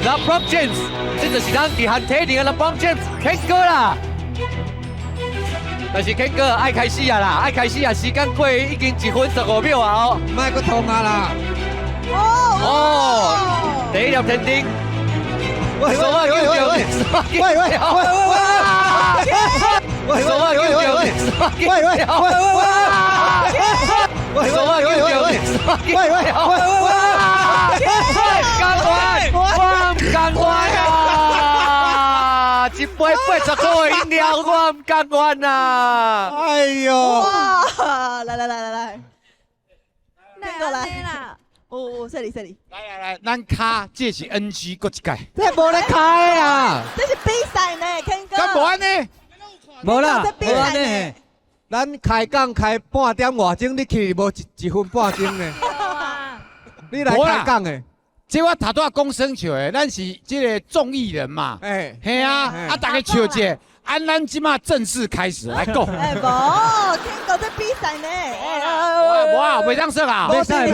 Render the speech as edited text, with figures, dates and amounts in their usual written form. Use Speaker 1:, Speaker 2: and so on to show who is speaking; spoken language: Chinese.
Speaker 1: LeBron James， 这就是咱伫汉体里的 LeBron James，Ken 哥啦。但是 Ken 哥爱开始啊啦，爱开始啊，时间过已經1分15秒啊哦。
Speaker 2: 卖个通啊啦！
Speaker 1: 哦，第一粒天丁。
Speaker 2: 喂
Speaker 1: 手啊，喂，干完啊！一杯80块的饮料，我唔干完啊！
Speaker 2: 哎呦！
Speaker 3: 哇！来，那个来啦！哦，这里，
Speaker 2: 来，咱卡这是 NG 过一届。
Speaker 4: 这无咧开啊！
Speaker 3: 这是比赛呢，Ken 哥。
Speaker 2: 咁无安尼？
Speaker 4: 无啦，
Speaker 3: 这比赛呢。
Speaker 4: 咱开讲开半点外钟，你去无1分半钟呢？你来开讲的。
Speaker 2: 这我头拄仔讲生笑的，咱是这个综艺人嘛。
Speaker 4: 哎，
Speaker 2: 嘿啊，大家笑者，咱即马正式开始来讲。
Speaker 3: 哎，无，Ken 哥这比赛呢。
Speaker 2: 哇，袂当说啊。
Speaker 4: 没赛。